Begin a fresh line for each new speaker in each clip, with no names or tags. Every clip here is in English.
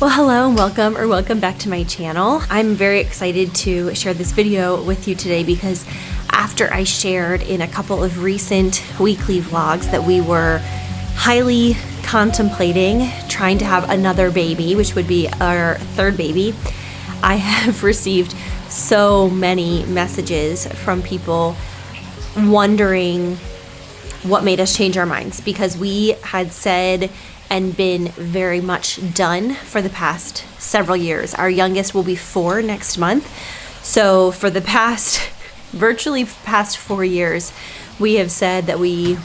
Well, hello and welcome back to my channel. I'm very excited to share this video with you today because after I shared in a couple of recent weekly vlogs that we were highly contemplating trying to have another baby, which would be our third baby, I have received so many messages from people wondering what made us change our minds, because we had said and been very much done for the past several years. Our youngest will be 4 next month. So for the virtually past 4 years, we have said that we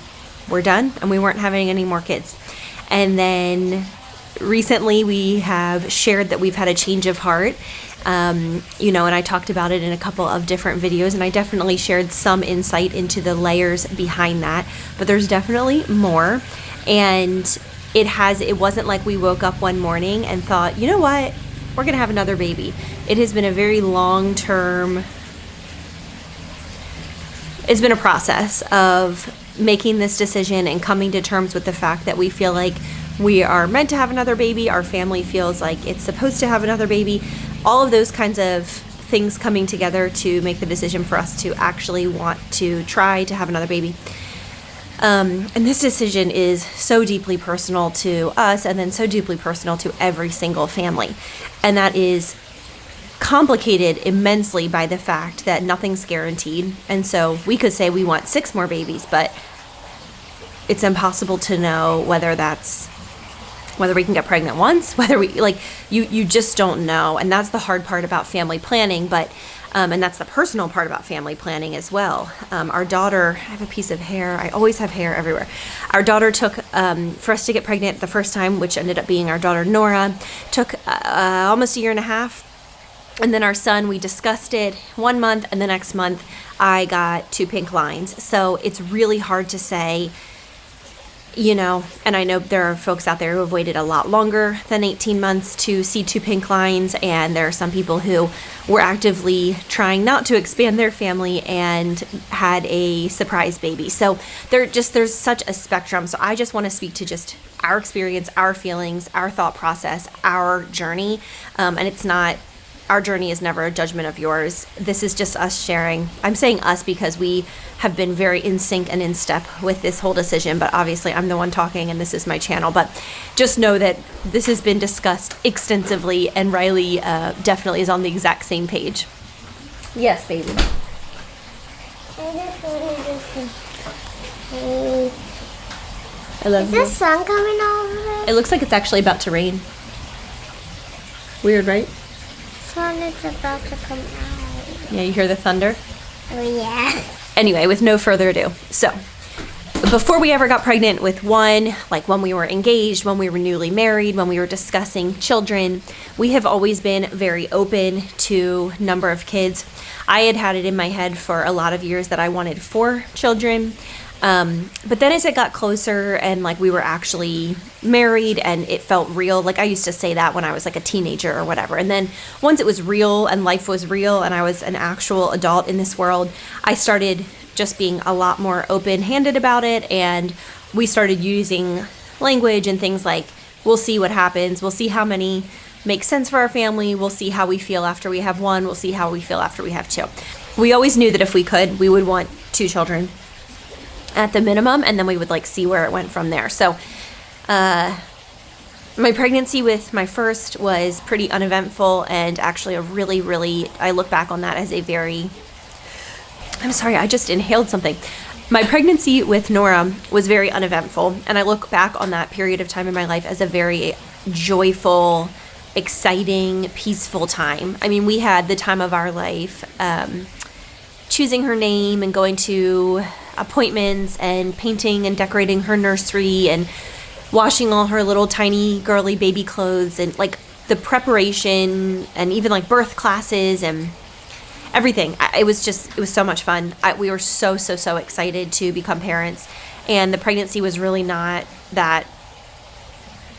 were done and we weren't having any more kids. And then recently we have shared that we've had a change of heart. And I talked about it in a couple of different videos, and I definitely shared some insight into the layers behind that, but there's definitely more. And it wasn't like we woke up one morning and thought, you know what, we're gonna have another baby. It has been a very long-term, it's been a process of making this decision and coming to terms with the fact that we feel like we are meant to have another baby. Our family feels like it's supposed to have another baby. All of those kinds of things coming together to make the decision for us to actually want to try to have another baby. And this decision is so deeply personal to us, and then so deeply personal to every single family. And that is complicated immensely by the fact that nothing's guaranteed. And so we could say we want 6 more babies, but it's impossible to know whether we can get pregnant once, whether you just don't know. And that's the hard part about family planning, and that's the personal part about family planning as well. Our daughter, I have a piece of hair. I always have hair everywhere. Our daughter took, for us to get pregnant the first time, which ended up being our daughter Nora, took almost a year and a half. And then our son, we discussed it 1 month, and the next month I got 2 pink lines. So it's really hard to say, and I know there are folks out there who have waited a lot longer than 18 months to see 2 pink lines, and there are some people who were actively trying not to expand their family and had a surprise baby. So there's such a spectrum. So I just want to speak to just our experience, our feelings, our thought process, our journey, and our journey is never a judgment of yours. This is just us sharing. I'm saying us because we have been very in sync and in step with this whole decision, but obviously I'm the one talking and this is my channel. But just know that this has been discussed extensively, and Riley definitely is on the exact same page. Yes, baby. I love you.
Is the sun coming over?
It looks like it's actually about to rain. Weird, right?
Sun is about to come out.
Yeah, you hear the thunder?
Oh, yeah.
Anyway, with no further ado. So, before we ever got pregnant with one, like when we were engaged, when we were newly married, when we were discussing children, we have always been very open to number of kids. I had it in my head for a lot of years that I wanted 4 children. But then as it got closer and we were actually married and it felt real, I used to say that when I was a teenager or whatever. And then once it was real and life was real and I was an actual adult in this world, I started just being a lot more open-handed about it. And we started using language and things like, we'll see what happens. We'll see how many make sense for our family. We'll see how we feel after we have 1. We'll see how we feel after we have 2. We always knew that if we could, we would want 2 children at the minimum, and then we would see where it went from there. So my pregnancy with my first was pretty uneventful, and actually I look back on that as I'm sorry, I just inhaled something. My pregnancy with Nora was very uneventful, and I look back on that period of time in my life as a very joyful, exciting, peaceful time. I mean, we had the time of our life, choosing her name and going to appointments and painting and decorating her nursery and washing all her little tiny girly baby clothes, and the preparation and even birth classes and everything. It was so much fun. We were so excited to become parents, and the pregnancy was really not that,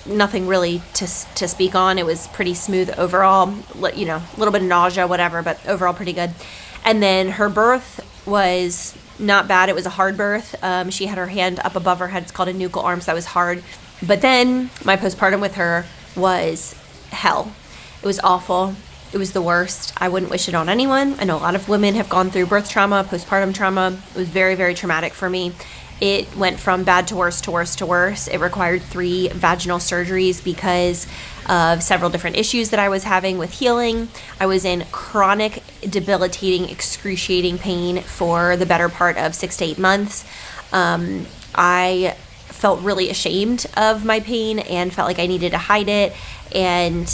nothing really to speak on. It was pretty smooth overall, a little bit of nausea, whatever, but overall pretty good. And then her birth was not bad. It was a hard birth. She had her hand up above her head. It's called a nuchal arm, so that was hard. But then my postpartum with her was hell. It was awful. It was the worst. I wouldn't wish it on anyone. I know a lot of women have gone through birth trauma, postpartum trauma. It was very, very traumatic for me. It went from bad to worse to worse to worse. It required 3 vaginal surgeries because of several different issues that I was having with healing. I was in chronic, debilitating, excruciating pain for the better part of 6 to 8 months. I felt really ashamed of my pain and felt like I needed to hide it, and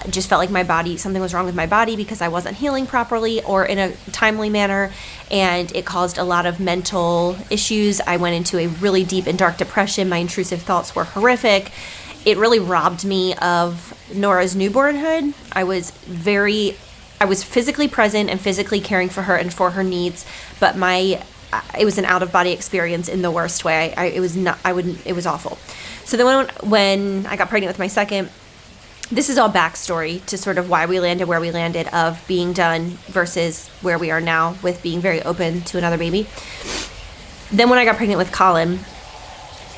just felt like my body, something was wrong with my body because I wasn't healing properly or in a timely manner, and it caused a lot of mental issues. I went into a really deep and dark depression. My intrusive thoughts were horrific. It really robbed me of Nora's newbornhood. I was physically present and physically caring for her and for her needs, but it was an out-of-body experience in the worst way. It was awful. So then when I got pregnant with my second, this is all backstory to sort of why we landed where we landed, of being done versus where we are now with being very open to another baby. Then when I got pregnant with Colin,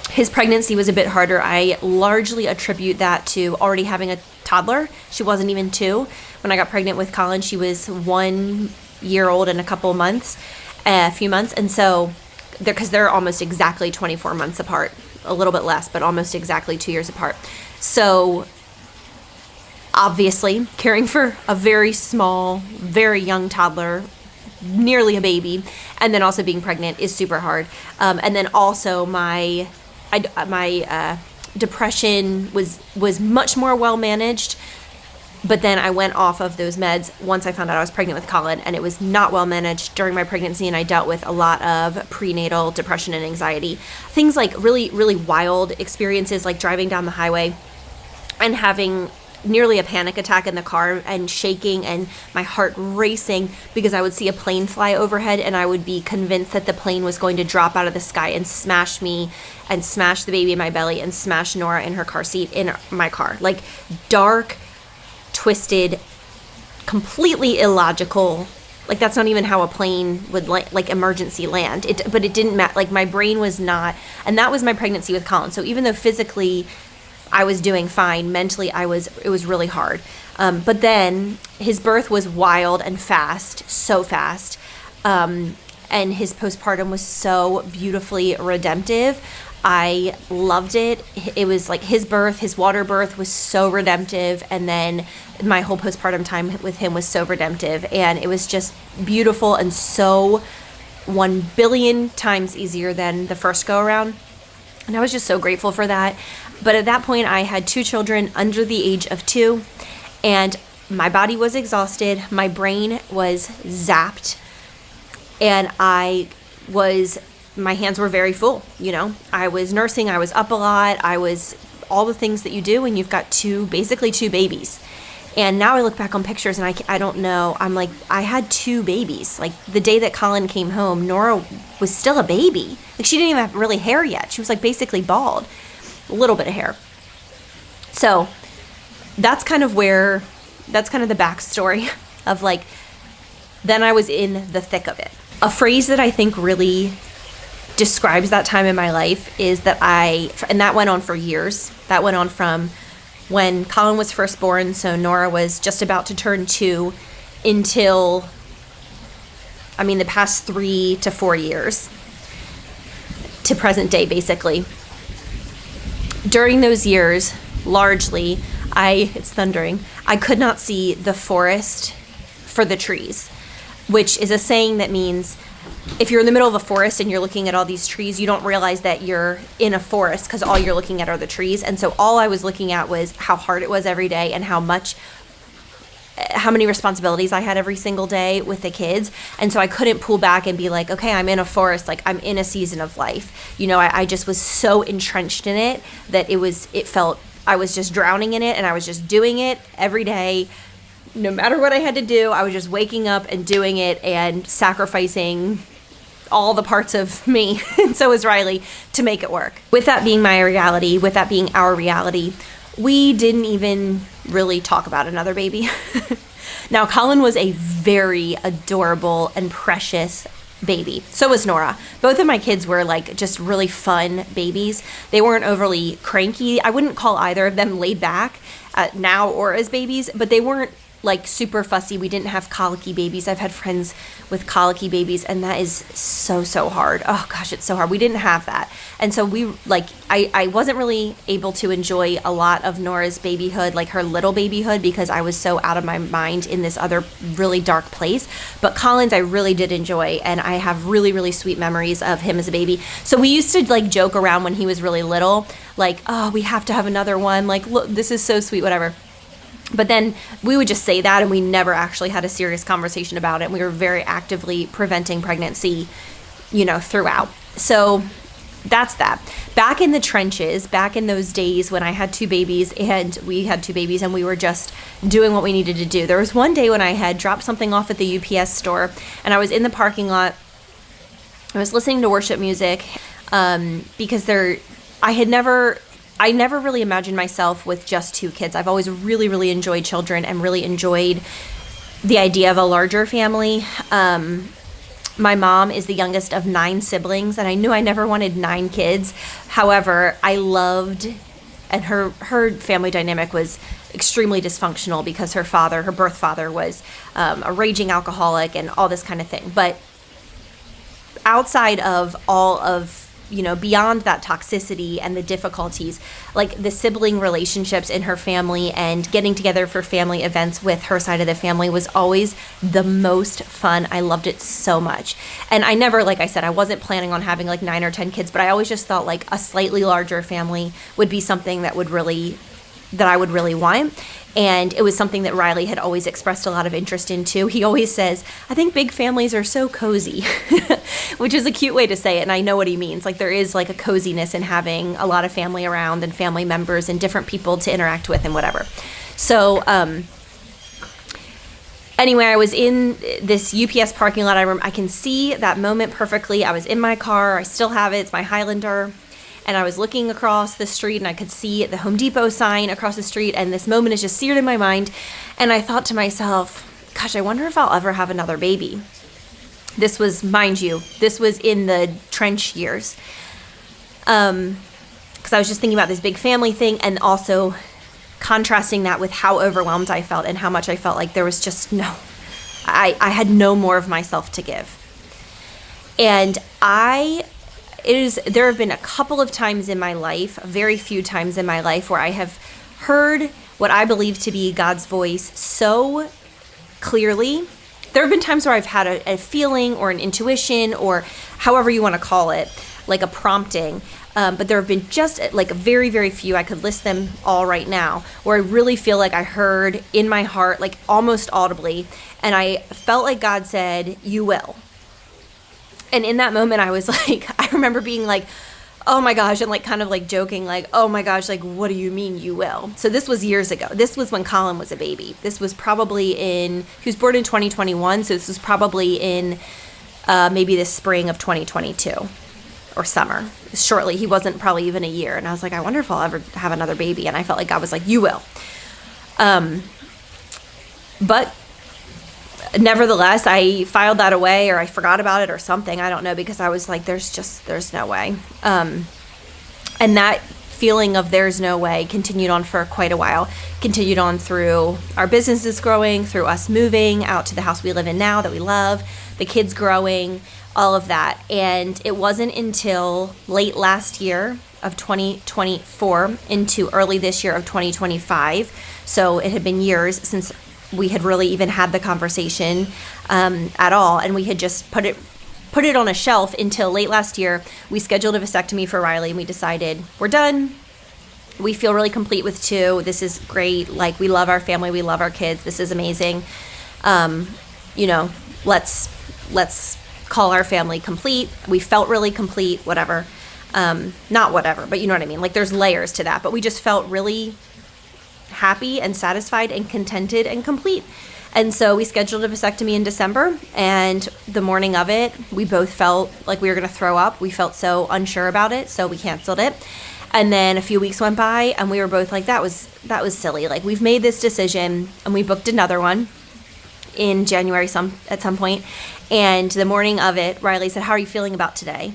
his pregnancy was a bit harder. I largely attribute that to already having a toddler. She wasn't even 2. When I got pregnant with Colin, she was 1 year old and a few months. And so, because they're almost exactly 24 months apart, a little bit less, but almost exactly 2 years apart. So obviously, caring for a very small, very young toddler, nearly a baby, and then also being pregnant is super hard. And then also my depression was much more well managed. But then I went off of those meds once I found out I was pregnant with Colin, and it was not well managed during my pregnancy, and I dealt with a lot of prenatal depression and anxiety. Things like really, really wild experiences, like driving down the highway and having nearly a panic attack in the car and shaking and my heart racing because I would see a plane fly overhead and I would be convinced that the plane was going to drop out of the sky and smash me and smash the baby in my belly and smash Nora in her car seat in my car. Like dark, twisted, completely illogical. Like that's not even how a plane would like emergency land. But it didn't matter. Like my brain was not, and that was my pregnancy with Colin. So even though physically I was doing fine, mentally it was really hard. But then his birth was wild and fast, so fast. And his postpartum was so beautifully redemptive. I loved it. It was like his water birth was so redemptive. And then my whole postpartum time with him was so redemptive. And it was just beautiful and so 1 billion times easier than the first go around. And I was just so grateful for that. But at that point, I had 2 children under the age of 2. And my body was exhausted. My brain was zapped. And my hands were very full, you know. I was nursing, I was up a lot, I was all the things that you do when you've got basically two babies. And now I look back on pictures and I don't know, I'm like, I had 2 babies. Like the day that Colin came home, Nora was still a baby. Like she didn't even have really hair yet. She was like basically bald, a little bit of hair. So that's kind of the backstory of like, then I was in the thick of it. A phrase that I think really describes that time in my life is that and that went on for years. That went on from when Colin was first born, so Nora was just about to turn 2, until, the past 3 to 4 years, to present day, basically. During those years, largely, it's thundering, I could not see the forest for the trees, which is a saying that means if you're in the middle of a forest and you're looking at all these trees, you don't realize that you're in a forest because all you're looking at are the trees. And so all I was looking at was how hard it was every day and how many responsibilities I had every single day with the kids. And so I couldn't pull back and be like, okay, I'm in a forest, like I'm in a season of life. You know, I just was so entrenched in it that it felt I was just drowning in it, and I was just doing it every day. No matter what I had to do, I was just waking up and doing it and sacrificing all the parts of me, and so was Riley, to make it work. With that being my reality, with that being our reality, we didn't even really talk about another baby. Now, Colin was a very adorable and precious baby. So was Nora. Both of my kids were like just really fun babies. They weren't overly cranky. I wouldn't call either of them laid back. now or as babies, but they weren't like super fussy. We didn't have colicky babies. I've had friends with colicky babies, and that is so hard. Oh gosh, it's so hard. We didn't have that. And so I wasn't really able to enjoy a lot of Nora's babyhood, like her little babyhood, because I was so out of my mind in this other really dark place. But Colin's I really did enjoy, and I have really sweet memories of him as a baby. So we used to like joke around when he was really little, like, oh, we have to have another one. Like, look, this is so sweet, whatever. But then we would just say that, and we never actually had a serious conversation about it. And we were very actively preventing pregnancy, throughout. So that's that. Back in the trenches, back in those days when I had two babies and we had two babies and we were just doing what we needed to do. There was one day when I had dropped something off at the UPS store, and I was in the parking lot. I was listening to worship music because I never really imagined myself with just two kids. I've always really enjoyed children and really enjoyed the idea of a larger family. My mom is the youngest of 9 siblings, and I knew I never wanted 9 kids. However, I loved, and her family dynamic was extremely dysfunctional because her birth father was a raging alcoholic and all this kind of thing. But outside of all of beyond that toxicity and the difficulties, like the sibling relationships in her family and getting together for family events with her side of the family was always the most fun. I loved it so much. And I never, like I said, I wasn't planning on having like 9 or 10 kids, but I always just thought like a slightly larger family would be something that I would really want. And it was something that Riley had always expressed a lot of interest in too. He always says, I think big families are so cozy, which is a cute way to say it. And I know what he means. Like there is like a coziness in having a lot of family around and family members and different people to interact with and whatever. So, anyway, I was in this UPS parking lot. I can see that moment perfectly. I was in my car. I still have it. It's my Highlander. And I was looking across the street, and I could see the Home Depot sign across the street, and this moment is just seared in my mind. And I thought to myself, gosh, I wonder if I'll ever have another baby. This was, mind you, in the trench years. Because I was just thinking about this big family thing, and also contrasting that with how overwhelmed I felt and how much I felt like there was just I had no more of myself to give. And there have been a couple of times in my life, very few times in my life, where I have heard what I believe to be God's voice so clearly. There have been times where I've had a feeling or an intuition or however you want to call it, like a prompting. But there have been just like very few, I could list them all right now, where I really feel like I heard in my heart, like almost audibly, and I felt like God said, you will. And in that moment, I was like, I remember being like, oh my gosh, and like kind of like joking, like, oh my gosh, like, what do you mean you will? So this was years ago. This was when Colin was a baby. This was probably he was born in 2021, so this was probably in maybe the spring of 2022 or summer. Shortly, he wasn't probably even a year. And I was like, I wonder if I'll ever have another baby. And I felt like God was like, you will. But nevertheless, I filed that away, or I forgot about it or something. I don't know, because I was like, there's no way. And that feeling of there's no way continued on for quite a while, continued on through our businesses growing, through us moving out to the house we live in now that we love, the kids growing, all of that. And it wasn't until late last year of 2024 into early this year of 2025. So it had been years since we had really even had the conversation at all, and we had just put it on a shelf until late last year. We scheduled a vasectomy for Riley, and we decided we're done. We feel really complete with 2. This is great. Like, we love our family, we love our kids. This is amazing. Let's call our family complete. We felt really complete. Whatever, not whatever, but you know what I mean. Like, there's layers to that, but we just felt really happy and satisfied and contented and complete. And so we scheduled a vasectomy in December, and the morning of it, we both felt like we were going to throw up. We felt so unsure about it, so we canceled it. And then a few weeks went by, and we were both like, that was silly. Like, we've made this decision, and we booked another one in January at some point. And the morning of it, Riley said, how are you feeling about today?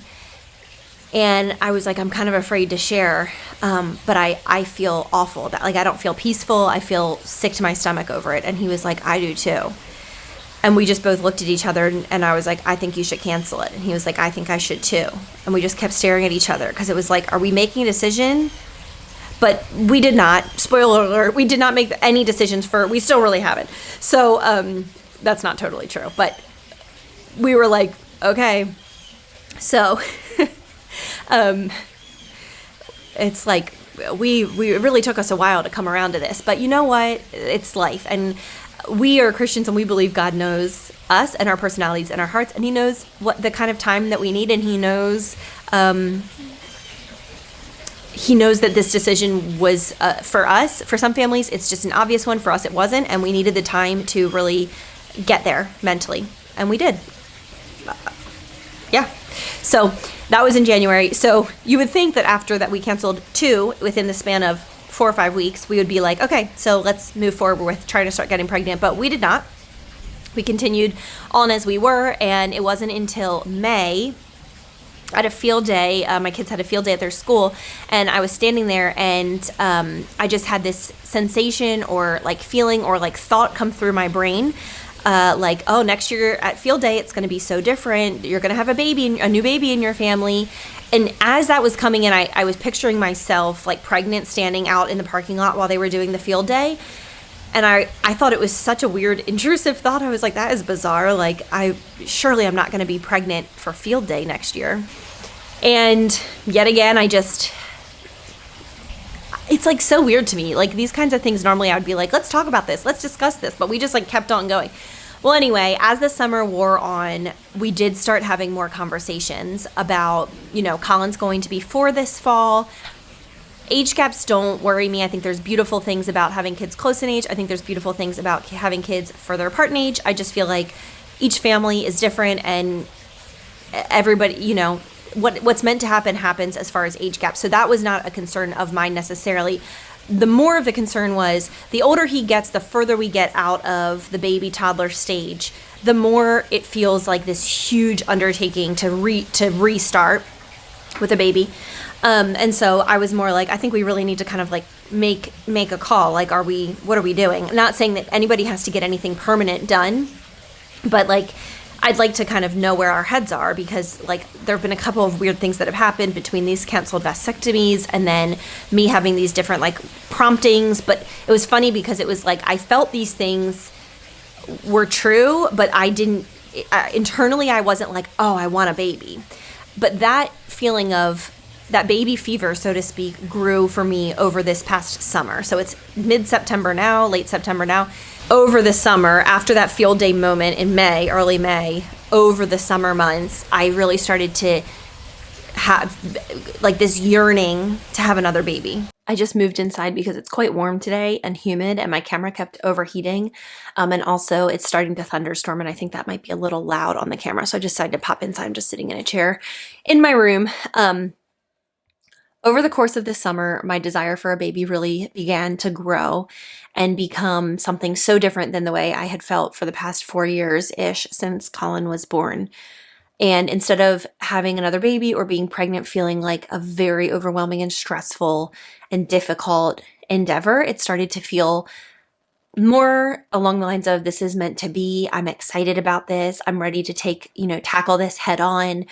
And I was like, I'm kind of afraid to share, but I feel awful about, like, I don't feel peaceful. I feel sick to my stomach over it. And he was like, I do too. And we just both looked at each other, and I was like, I think you should cancel it. And he was like, I think I should too. And we just kept staring at each other because it was like, are we making a decision? But we did not. Spoiler alert, we did not make any decisions we still really haven't. So that's not totally true. But we were like, okay. So it's like, we it really took us a while to come around to this. But you know what? It's life. And we are Christians, and we believe God knows us and our personalities and our hearts, and he knows what the kind of time that we need, and he knows that this decision was for us. For some families, it's just an obvious one. For us, it wasn't, and we needed the time to really get there mentally, and we did. Yeah. So that was in January. So you would think that after that we canceled 2 within the span of 4 or 5 weeks, we would be like, okay, so let's move forward with trying to start getting pregnant. But we did not. We continued on as we were, and it wasn't until May at a field day. My kids had a field day at their school, and I was standing there, and I just had this sensation or like feeling or like thought come through my brain. Like, oh, next year at field day, it's going to be so different. You're going to have a new baby in your family. And as that was coming in, I was picturing myself like pregnant, standing out in the parking lot while they were doing the field day. And I thought it was such a weird, intrusive thought. I was like, that is bizarre. Like, surely I'm not going to be pregnant for field day next year. And yet again, it's like so weird to me. Like, these kinds of things, normally I would be like, let's talk about this. Let's discuss this. But we just like kept on going. Well, anyway, as the summer wore on, we did start having more conversations about, Colin's going to be 4 this fall. Age gaps don't worry me. I think there's beautiful things about having kids close in age. I think there's beautiful things about having kids further apart in age. I just feel like each family is different, and everybody, what's meant to happen happens as far as age gaps. So that was not a concern of mine necessarily. The more of the concern was the older he gets, the further we get out of the baby toddler stage, the more it feels like this huge undertaking to restart with a baby. And so I was more like, I think we really need to kind of like make a call. Like, what are we doing? Not saying that anybody has to get anything permanent done, but like, I'd like to kind of know where our heads are, because like there have been a couple of weird things that have happened between these canceled vasectomies and then me having these different like promptings. But it was funny because it was like I felt these things were true, but I didn't internally. I wasn't like, oh, I want a baby. But that feeling of that baby fever, so to speak, grew for me over this past summer. So it's mid-September now, late September now. Over the summer, after that field day moment in May, early May, over the summer months, I really started to have like this yearning to have another baby. I just moved inside because it's quite warm today and humid, and my camera kept overheating. And also it's starting to thunderstorm, and I think that might be a little loud on the camera. So I decided to pop inside. I'm just sitting in a chair in my room. Over the course of this summer, my desire for a baby really began to grow and become something so different than the way I had felt for the past 4 years-ish since Colin was born. And instead of having another baby or being pregnant feeling like a very overwhelming and stressful and difficult endeavor, it started to feel more along the lines of, this is meant to be. I'm excited about this. I'm ready to tackle this head on.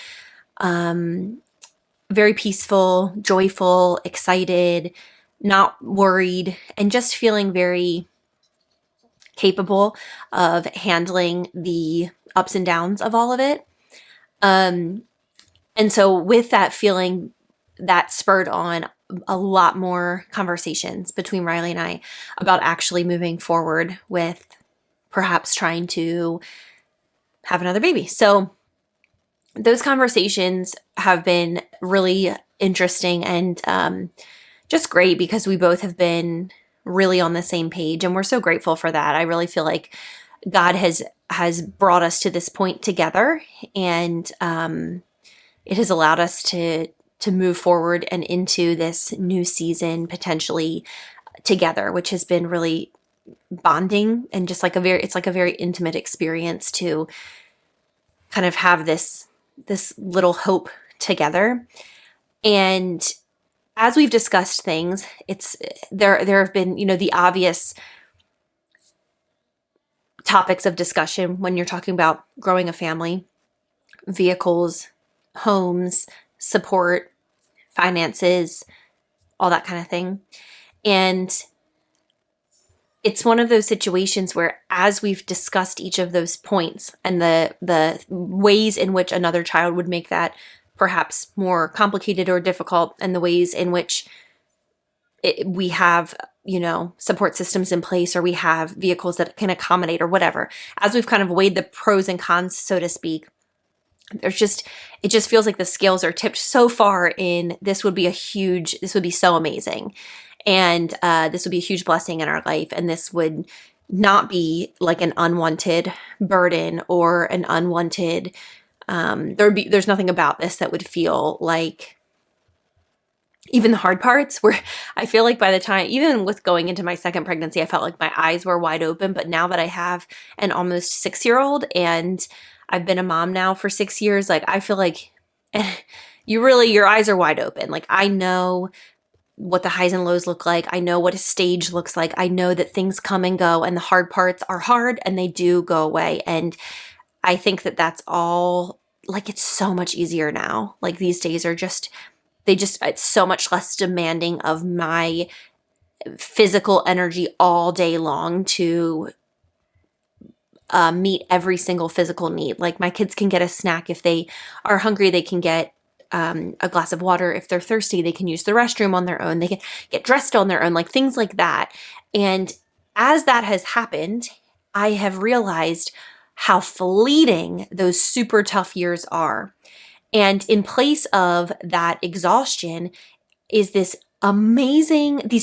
Very peaceful, joyful, excited, not worried, and just feeling very capable of handling the ups and downs of all of it. And so with that feeling, that spurred on a lot more conversations between Riley and I about actually moving forward with perhaps trying to have another baby. So those conversations have been really interesting and just great, because we both have been really on the same page, and we're so grateful for that. I really feel like God has brought us to this point together, and it has allowed us to move forward and into this new season potentially together, which has been really bonding and just like it's like a very intimate experience to kind of have this little hope together. And as we've discussed things, there have been, the obvious topics of discussion when you're talking about growing a family: vehicles, homes, support, finances, all that kind of thing. And it's one of those situations where, as we've discussed each of those points and the ways in which another child would make that perhaps more complicated or difficult, and the ways in which we have, support systems in place, or we have vehicles that can accommodate, or whatever, as we've kind of weighed the pros and cons, so to speak, it just feels like the scales are tipped so far in this would be so amazing. And this would be a huge blessing in our life. And this would not be like an unwanted burden or an unwanted, there's nothing about this that would feel like, even the hard parts, where I feel like by the time, even with going into my second pregnancy, I felt like my eyes were wide open. But now that I have an almost 6-year-old and I've been a mom now for 6 years, like, I feel like your eyes are wide open. Like, I know what the highs and lows look like. I know what a stage looks like. I know that things come and go, and the hard parts are hard and they do go away. And I think that that's all, like, it's so much easier now. Like, these days are it's so much less demanding of my physical energy all day long to meet every single physical need. Like, my kids can get a snack if they are hungry. They can get a glass of water if they're thirsty. They can use the restroom on their own. They can get dressed on their own, like things like that. And as that has happened, I have realized how fleeting those super tough years are. And in place of that exhaustion is these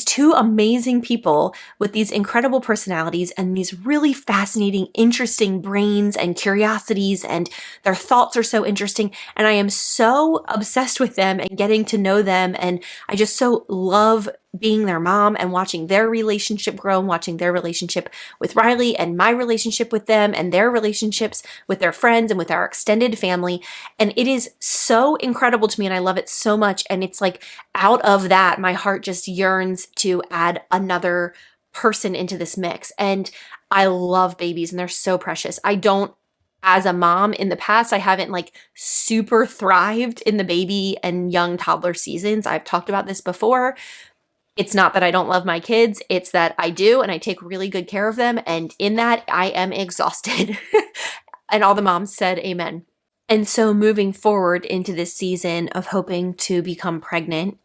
two amazing people with these incredible personalities and these really fascinating, interesting brains and curiosities, and their thoughts are so interesting. And I am so obsessed with them and getting to know them. And I just so love being their mom and watching their relationship grow, and watching their relationship with Riley and my relationship with them and their relationships with their friends and with our extended family. And it is so incredible to me, and I love it so much. And it's like, out of that, my heart just yearns to add another person into this mix. And I love babies, and they're so precious. As a mom in the past, I haven't like super thrived in the baby and young toddler seasons. I've talked about this before. It's not that I don't love my kids. It's that I do, and I take really good care of them. And in that, I am exhausted. And all the moms said amen. And so moving forward into this season of hoping to become pregnant,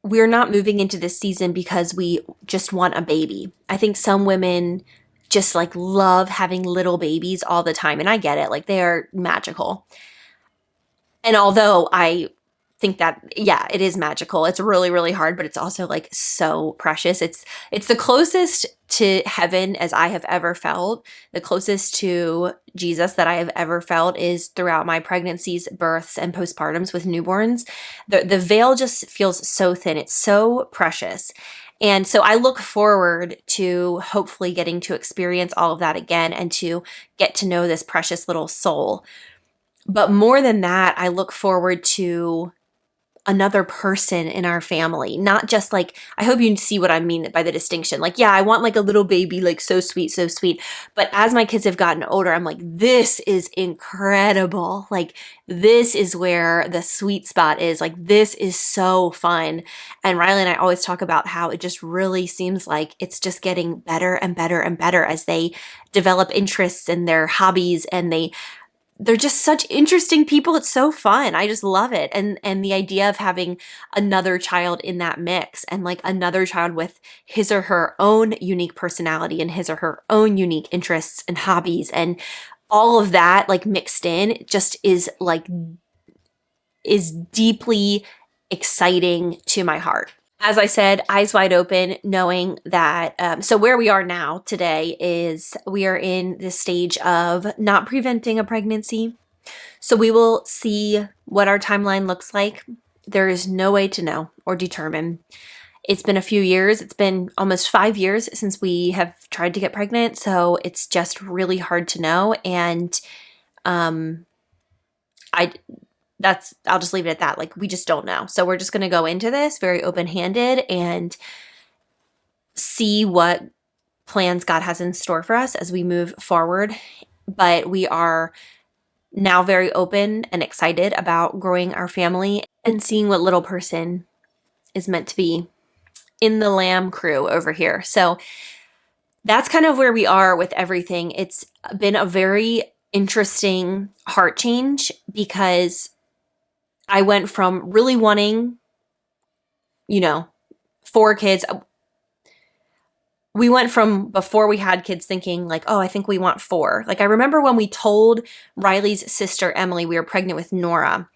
we're not moving into this season because we just want a baby. I think some women just like love having little babies all the time. And I get it. Like, they are magical. And although I think that, yeah, it is magical, it's really, really hard, but it's also like so precious. It's the closest to heaven as I have ever felt. The closest to Jesus that I have ever felt is throughout my pregnancies, births, and postpartums with newborns. The veil just feels so thin. It's so precious. And so I look forward to hopefully getting to experience all of that again, and to get to know this precious little soul. But more than that, I look forward to another person in our family. Not just like, I hope you see what I mean by the distinction. Like, yeah, I want like a little baby, like so sweet, so sweet. But as my kids have gotten older, I'm like, this is incredible. Like, this is where the sweet spot is. Like, this is so fun. And Riley and I always talk about how it just really seems like it's just getting better and better and better as they develop interests in their hobbies, and they're just such interesting people. It's so fun. I just love it. And the idea of having another child in that mix, and like another child with his or her own unique personality and his or her own unique interests and hobbies, and all of that like mixed in, just is deeply exciting to my heart. As I said, eyes wide open, knowing that, so where we are now today is we are in this stage of not preventing a pregnancy. So we will see what our timeline looks like. There is no way to know or determine. It's been a few years. It's been almost 5 years since we have tried to get pregnant. So it's just really hard to know. And I'll just leave it at that. Like, we just don't know. So we're just going to go into this very open-handed and see what plans God has in store for us as we move forward. But we are now very open and excited about growing our family and seeing what little person is meant to be in the Lamb crew over here. So that's kind of where we are with everything. It's been a very interesting heart change because I went from really wanting, 4 kids. We went from before we had kids thinking like, oh, I think we want 4. Like, I remember when we told Riley's sister, Emily, we were pregnant with Nora,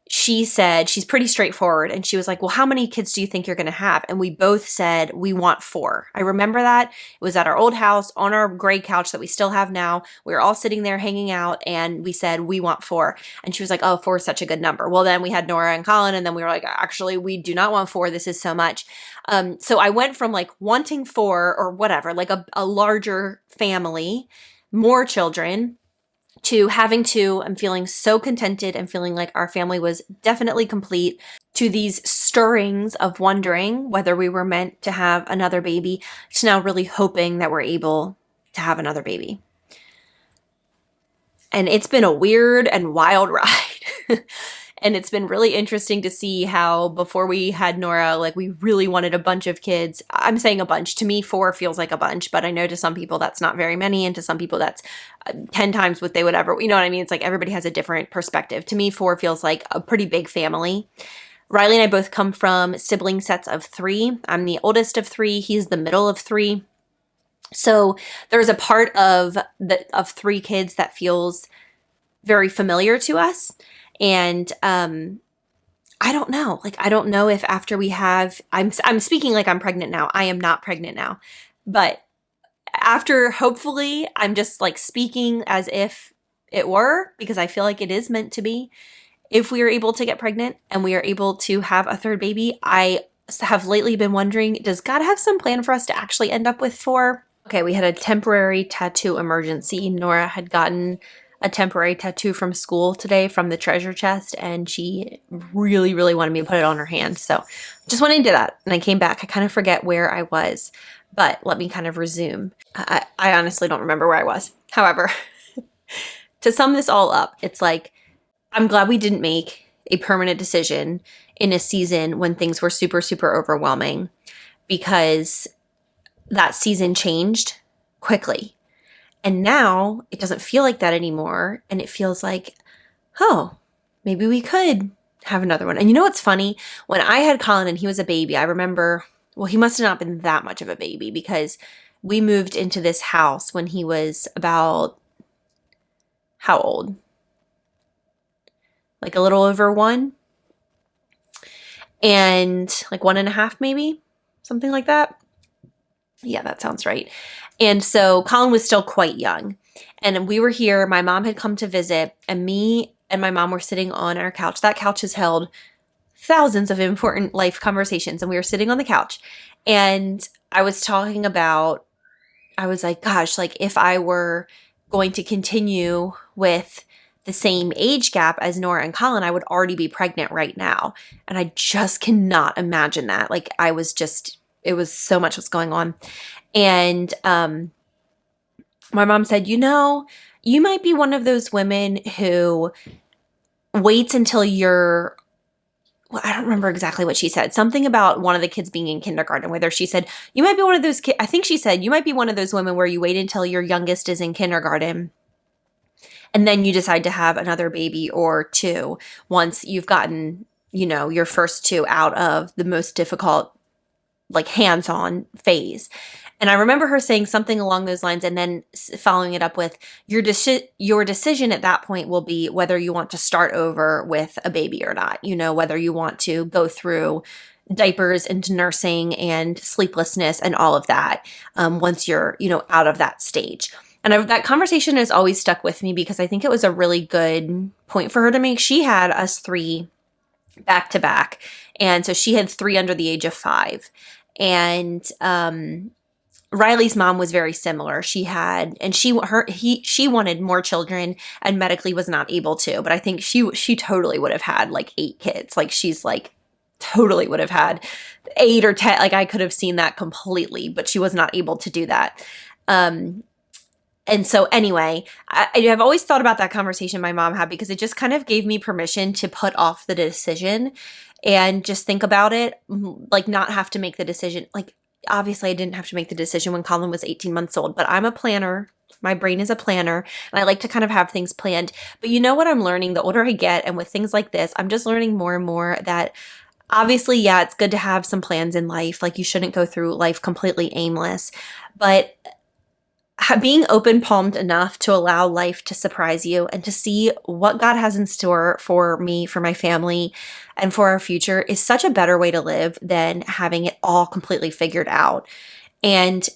she said, she's pretty straightforward. And she was like, well, how many kids do you think you're going to have? And we both said, we want 4. I remember that. It was at our old house on our gray couch that we still have now. We were all sitting there hanging out and we said, we want 4. And she was like, oh, 4 is such a good number. Well, then we had Nora and Colin, and then we were like, actually, we do not want 4. This is so much. So I went from like wanting 4 or whatever, like a larger family, more children, to having 2 and feeling so contented and feeling like our family was definitely complete, to these stirrings of wondering whether we were meant to have another baby, to now really hoping that we're able to have another baby. And it's been a weird and wild ride. And it's been really interesting to see how before we had Nora, like, we really wanted a bunch of kids. I'm saying a bunch. To me, 4 feels like a bunch, but I know to some people that's not very many. And to some people that's 10 times what they would ever, you know what I mean? It's like everybody has a different perspective. To me, 4 feels like a pretty big family. Riley and I both come from sibling sets of 3. I'm the oldest of 3. He's the middle of 3. So there's a part of 3 kids that feels very familiar to us. And I don't know. Like, I don't know if after we have, I'm speaking like I'm pregnant now. I am not pregnant now. But after, hopefully, I'm just like speaking as if it were, because I feel like it is meant to be. If we are able to get pregnant and we are able to have a 3rd baby, I have lately been wondering, does God have some plan for us to actually end up with 4? Okay, we had a temporary tattoo emergency. Nora had gotten a temporary tattoo from school today from the treasure chest, and she really, really wanted me to put it on her hand. So just went and did that, and I came back. I kind of forget where I was, but let me kind of resume. I honestly don't remember where I was. However, to sum this all up, it's like, I'm glad we didn't make a permanent decision in a season when things were super, super overwhelming, because that season changed quickly. And now it doesn't feel like that anymore. And it feels like, oh, maybe we could have another one. And you know what's funny? When I had Colin and he was a baby, I remember, well, he must have not been that much of a baby, because we moved into this house when he was about, how old? Like a little over 1. And like 1.5 maybe, something like that. Yeah, that sounds right. And so Colin was still quite young. And we were here. My mom had come to visit, and me and my mom were sitting on our couch. That couch has held thousands of important life conversations. And we were sitting on the couch. And I was talking about, I was like, gosh, like, if I were going to continue with the same age gap as Nora and Colin, I would already be pregnant right now. And I just cannot imagine that. Like, it was so much what's going on. And my mom said, you might be one of those women who waits until you're, well, I don't remember exactly what she said. Something about one of the kids being in kindergarten, whether she said, you might be one of those kids. I think she said, you might be one of those women where you wait until your youngest is in kindergarten, and then you decide to have another baby or 2 once you've gotten, your first 2 out of the most difficult, like, hands-on phase. And I remember her saying something along those lines, and then following it up with, your decision at that point will be whether you want to start over with a baby or not. Whether you want to go through diapers and nursing and sleeplessness and all of that once you're, out of that stage. And that conversation has always stuck with me, because I think it was a really good point for her to make. She had us 3 back to back. And so she had 3 under the age of 5. And Riley's mom was very similar. She wanted more children and medically was not able to, but I think she totally would have had like 8 kids. Like she's like totally would have had 8 or 10. Like I could have seen that completely, but she was not able to do that. And so anyway, I have always thought about that conversation my mom had because it just kind of gave me permission to put off the decision and just think about it, like not have to make the decision. Like obviously I didn't have to make the decision when Colin was 18 months old, but I'm a planner. My brain is a planner and I like to kind of have things planned. But you know what I'm learning the older I get, and with things like this, I'm just learning more and more that obviously, yeah, it's good to have some plans in life. Like you shouldn't go through life completely aimless, but being open-palmed enough to allow life to surprise you and to see what God has in store for me, for my family, and for our future is such a better way to live than having it all completely figured out. And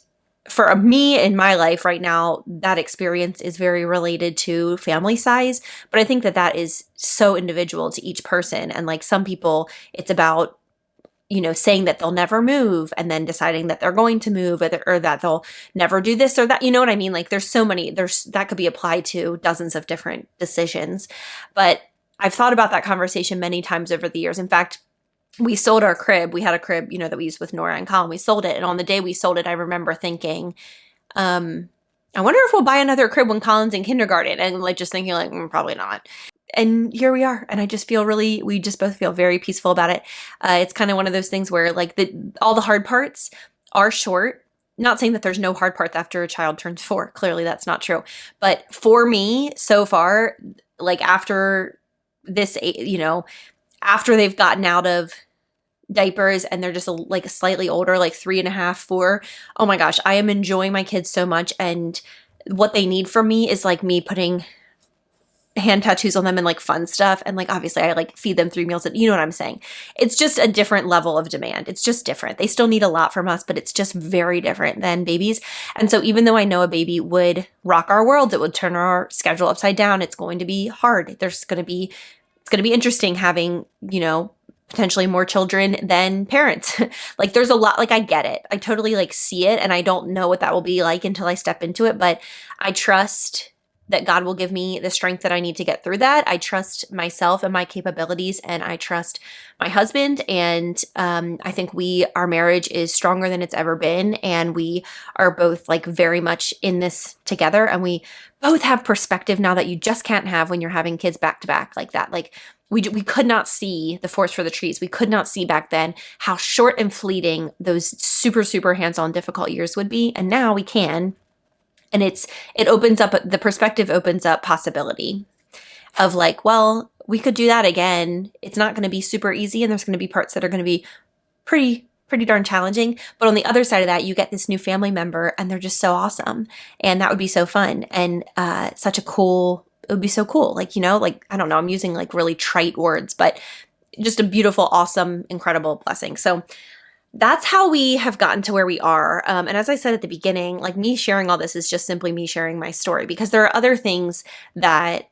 for me in my life right now, that experience is very related to family size, but I think that that is so individual to each person. And like some people, it's about saying that they'll never move and then deciding that they're going to move or that they'll never do this or that, you know what I mean? Like there's so many, that could be applied to dozens of different decisions. But I've thought about that conversation many times over the years. In fact, we sold our crib. We had a crib, that we used with Nora and Colin. We sold it. And on the day we sold it, I remember thinking, I wonder if we'll buy another crib when Colin's in kindergarten, and like just thinking like, probably not. And here we are. And I just feel we just both feel very peaceful about it. It's kind of one of those things where like all the hard parts are short. Not saying that there's no hard parts after a child turns 4. Clearly that's not true. But for me so far, like after this, after they've gotten out of diapers and they're just like slightly older, like 3.5, 4. Oh my gosh, I am enjoying my kids so much. And what they need from me is like me putting hand tattoos on them and like fun stuff. And like, obviously I like feed them 3 meals. You know what I'm saying? It's just a different level of demand. It's just different. They still need a lot from us, but it's just very different than babies. And so even though I know a baby would rock our world, it would turn our schedule upside down. It's going to be hard. It's going to be interesting having, potentially more children than parents. Like there's a lot, like I get it. I totally like see it. And I don't know what that will be like until I step into it, but I trust that God will give me the strength that I need to get through that. I trust myself and my capabilities, and I trust my husband. And I think our marriage is stronger than it's ever been. And we are both like very much in this together. And we both have perspective now that you just can't have when you're having kids back to back like that. Like we could not see the forest for the trees. We could not see back then how short and fleeting those super, super hands-on difficult years would be. And now we can. And it opens up, the perspective opens up possibility of like, well, we could do that again. It's not going to be super easy, and there's going to be parts that are going to be pretty darn challenging. But on the other side of that, you get this new family member and they're just so awesome. And that would be so fun. And it would be so cool. Like, like, I don't know, I'm using like really trite words, but just a beautiful, awesome, incredible blessing. So that's how we have gotten to where we are. And as I said at the beginning, like me sharing all this is just simply me sharing my story, because there are other things that,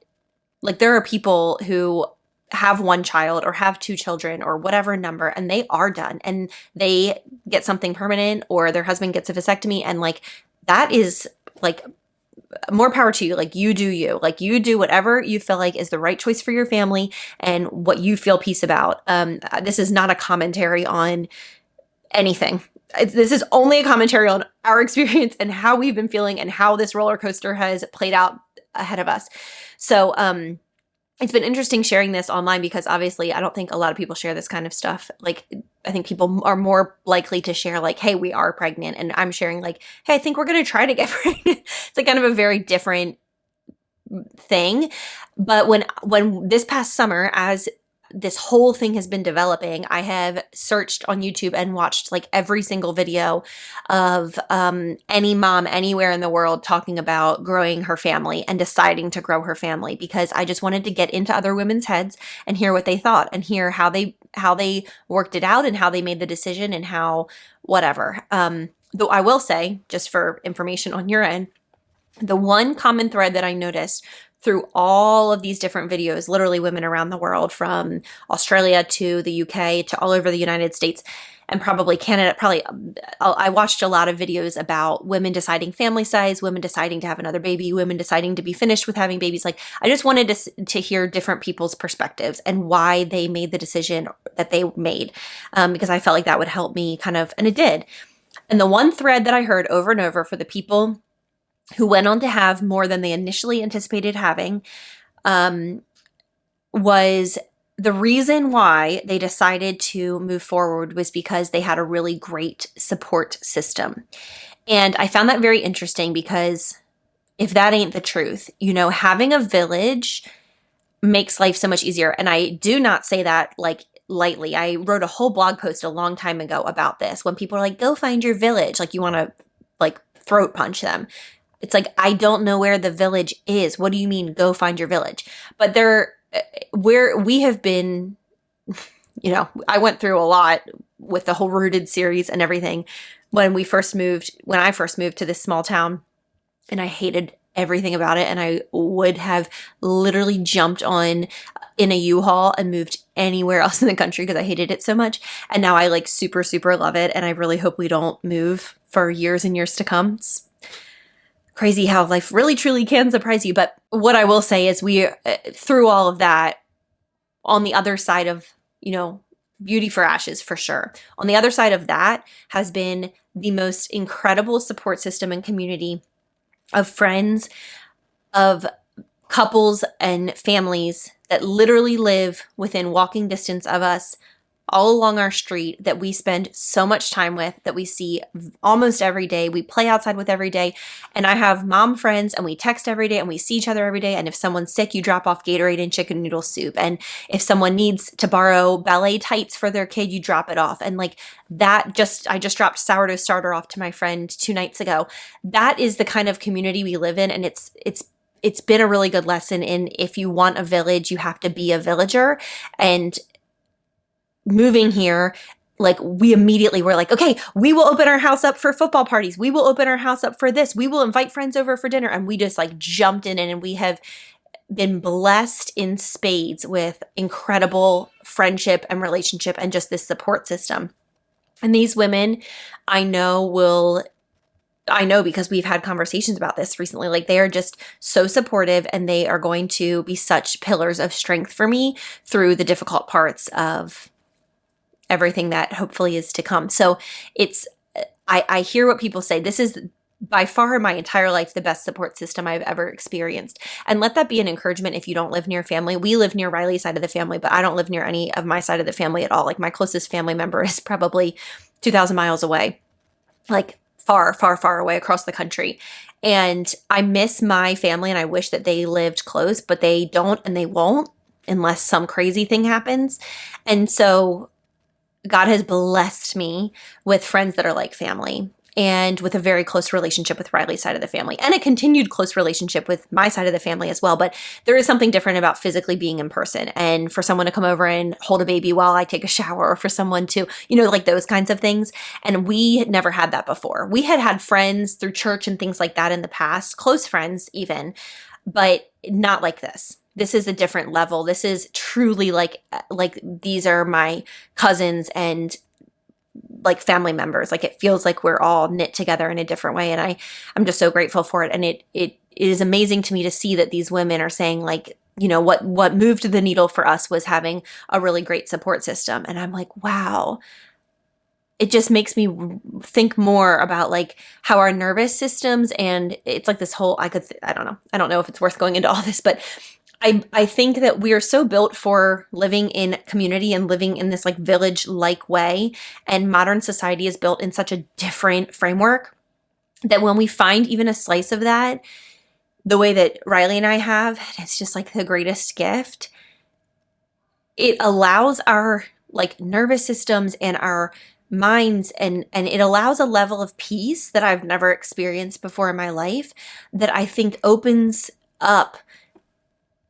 like, there are people who have 1 child or have 2 children or whatever number, and they are done and they get something permanent, or their husband gets a vasectomy. And like, that is like, more power to you. Like you do you. Like you do whatever you feel like is the right choice for your family and what you feel peace about. This is not a commentary on anything. This is only a commentary on our experience and how we've been feeling and how this roller coaster has played out ahead of us. So it's been interesting sharing this online, because obviously I don't think a lot of people share this kind of stuff. Like I think people are more likely to share like, hey, we are pregnant. And I'm sharing like, hey, I think we're going to try to get pregnant. It's like kind of a very different thing. But when this past summer, as this whole thing has been developing, I have searched on YouTube and watched like every single video of any mom anywhere in the world talking about growing her family and deciding to grow her family, because I just wanted to get into other women's heads and hear what they thought and hear how they worked it out and how they made the decision and how whatever. Though I will say, just for information on your end, the one common thread that I noticed through all of these different videos, literally women around the world, from Australia to the UK to all over the United States, and probably Canada, I watched a lot of videos about women deciding family size, women deciding to have another baby, women deciding to be finished with having babies. Like, I just wanted to hear different people's perspectives and why they made the decision that they made, because I felt like that would help me kind of, and it did. And the one thread that I heard over and over for the people who went on to have more than they initially anticipated having, was the reason why they decided to move forward was because they had a really great support system. And I found that very interesting, because if that ain't the truth, having a village makes life so much easier. And I do not say that like lightly. I wrote a whole blog post a long time ago about this. When people are like, go find your village, like you want to like throat punch them. It's like, I don't know where the village is. What do you mean, go find your village? But where we have been, I went through a lot with the whole Rooted series and everything when I first moved to this small town, and I hated everything about it. And I would have literally jumped on in a U-Haul and moved anywhere else in the country because I hated it so much. And now I like super, super love it. And I really hope we don't move for years and years to come. It's crazy how life really truly can surprise you. But what I will say is we, through all of that, on the other side of, beauty for ashes for sure. On the other side of that has been the most incredible support system and community of friends, of couples and families that literally live within walking distance of us, all along our street, that we spend so much time with, that we see almost every day, we play outside with every day. And I have mom friends, and we text every day, and we see each other every day. And if someone's sick, you drop off Gatorade and chicken noodle soup. And if someone needs to borrow ballet tights for their kid, you drop it off. And like that, I just dropped sourdough starter off to my friend 2 nights ago. That is the kind of community we live in. And it's been a really good lesson in, if you want a village, you have to be a villager. And moving here, like we immediately were like, okay, we will open our house up for football parties. We will open our house up for this. We will invite friends over for dinner. And we just like jumped in, and we have been blessed in spades with incredible friendship and relationship and just this support system. And these women, I know because we've had conversations about this recently, like they are just so supportive, and they are going to be such pillars of strength for me through the difficult parts of everything that hopefully is to come. So I hear what people say. This is by far in my entire life the best support system I've ever experienced. And let that be an encouragement if you don't live near family. We live near Riley's side of the family, but I don't live near any of my side of the family at all. Like my closest family member is probably 2,000 miles away, like far, far, far away across the country. And I miss my family, and I wish that they lived close, but they don't, and they won't unless some crazy thing happens. And so God has blessed me with friends that are like family, and with a very close relationship with Riley's side of the family, and a continued close relationship with my side of the family as well. But there is something different about physically being in person, and for someone to come over and hold a baby while I take a shower, or for someone to, like those kinds of things. And we had never had that before. We had friends through church and things like that in the past, close friends even, but not like this. This is a different level. This is truly like these are my cousins and like family members. Like it feels like we're all knit together in a different way. And I'm just so grateful for it. And it is amazing to me to see that these women are saying like, what moved the needle for us was having a really great support system. And I'm like, wow. It just makes me think more about like how our nervous systems, and it's like this whole, I don't know. I don't know if it's worth going into all this, but I think that we are so built for living in community and living in this like village-like way. And modern society is built in such a different framework that when we find even a slice of that, the way that Riley and I have, it's just like the greatest gift. It allows our like nervous systems and our minds, and it allows a level of peace that I've never experienced before in my life, that I think opens up.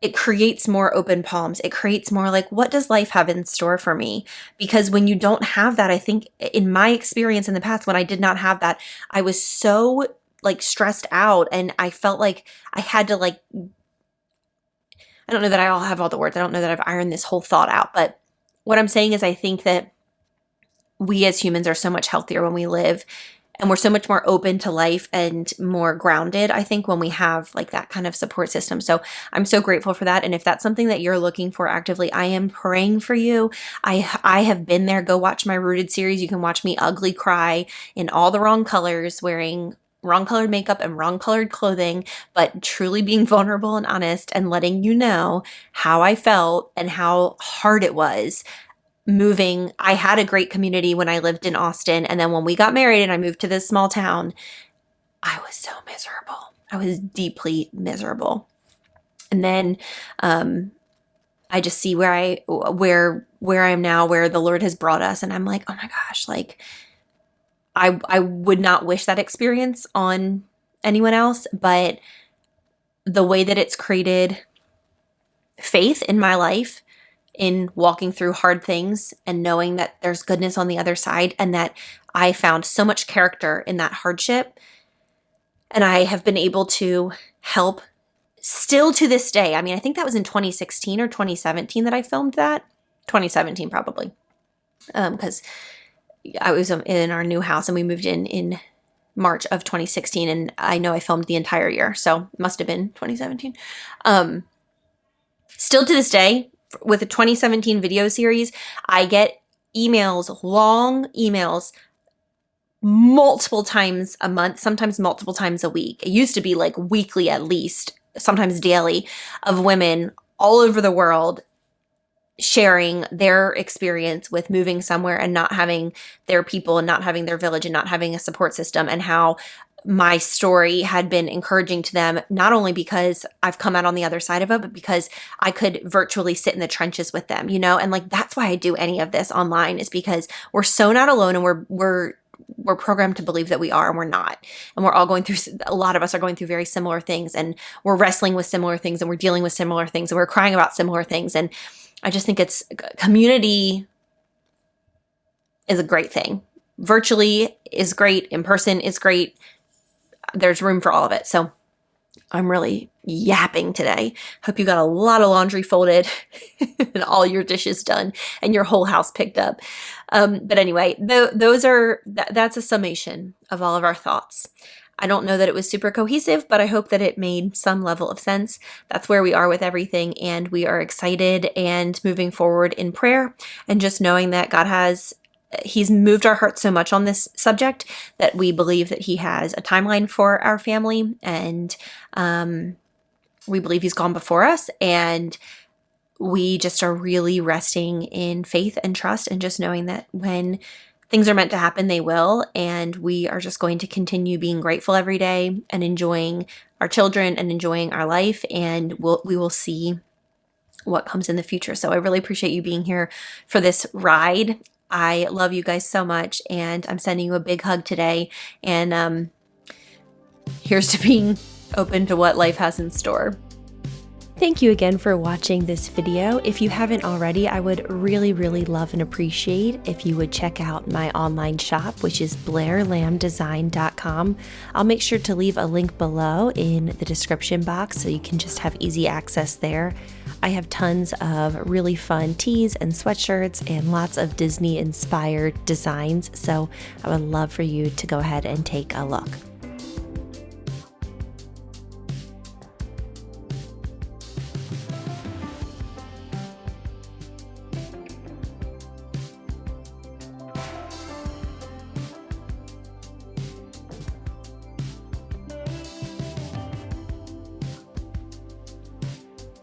It creates more open palms. It creates more like, what does life have in store for me? Because when you don't have that, I think in my experience in the past, when I did not have that, I was so like stressed out, and I felt like I had to like, I don't know that I all have all the words. I don't know that I've ironed this whole thought out, but what I'm saying is I think that we as humans are so much healthier when we live, and we're so much more open to life and more grounded, I think, when we have like that kind of support system. So I'm so grateful for that. And if that's something that you're looking for actively, I am praying for you. I have been there. Go watch my Rooted series. You can watch me ugly cry in all the wrong colors, wearing wrong colored makeup and wrong colored clothing, but truly being vulnerable and honest and letting you know how I felt and how hard it was moving. I had a great community when I lived in Austin. And then when we got married and I moved to this small town, I was so miserable. I was deeply miserable. And then I just see where I am now, where the Lord has brought us. And I'm like, oh my gosh, like I would not wish that experience on anyone else, but the way that it's created faith in my life, in walking through hard things and knowing that there's goodness on the other side, and that I found so much character in that hardship. And I have been able to help still to this day. I mean, I think that was in 2016 or 2017 that I filmed that. 2017 probably. Because I was in our new house and we moved in March of 2016. And I know I filmed the entire year. So it must have been 2017. Still to this day, with the 2017 video series, I get emails, long emails, multiple times a month, sometimes multiple times a week. It used to be like weekly at least, sometimes daily, of women all over the world sharing their experience with moving somewhere and not having their people and not having their village and not having a support system, and how my story had been encouraging to them, not only because I've come out on the other side of it, but because I could virtually sit in the trenches with them, you know? And like, that's why I do any of this online, is because we're so not alone, and we're programmed to believe that we are, and we're not. And we're all going through, a lot of us are going through very similar things, and we're wrestling with similar things, and we're dealing with similar things, and we're crying about similar things. And I just think it's, community is a great thing. Virtually is great. In person is great. There's room for all of it. So I'm really yapping today. Hope you got a lot of laundry folded and all your dishes done and your whole house picked up. But anyway, that's a summation of all of our thoughts. I don't know that it was super cohesive, but I hope that it made some level of sense. That's where we are with everything. And we are excited and moving forward in prayer, and just knowing that He's moved our hearts so much on this subject that we believe that He has a timeline for our family, and we believe He's gone before us, and we just are really resting in faith and trust, and just knowing that when things are meant to happen, they will, and we are just going to continue being grateful every day and enjoying our children and enjoying our life, and we will see what comes in the future. So I really appreciate you being here for this ride. I love you guys so much, and I'm sending you a big hug today, and here's to being open to what life has in store. Thank you again for watching this video. If you haven't already, I would really, really love and appreciate if you would check out my online shop, which is blairlambdesign.com. I'll make sure to leave a link below in the description box so you can just have easy access there. I have tons of really fun tees and sweatshirts and lots of Disney-inspired designs, so I would love for you to go ahead and take a look.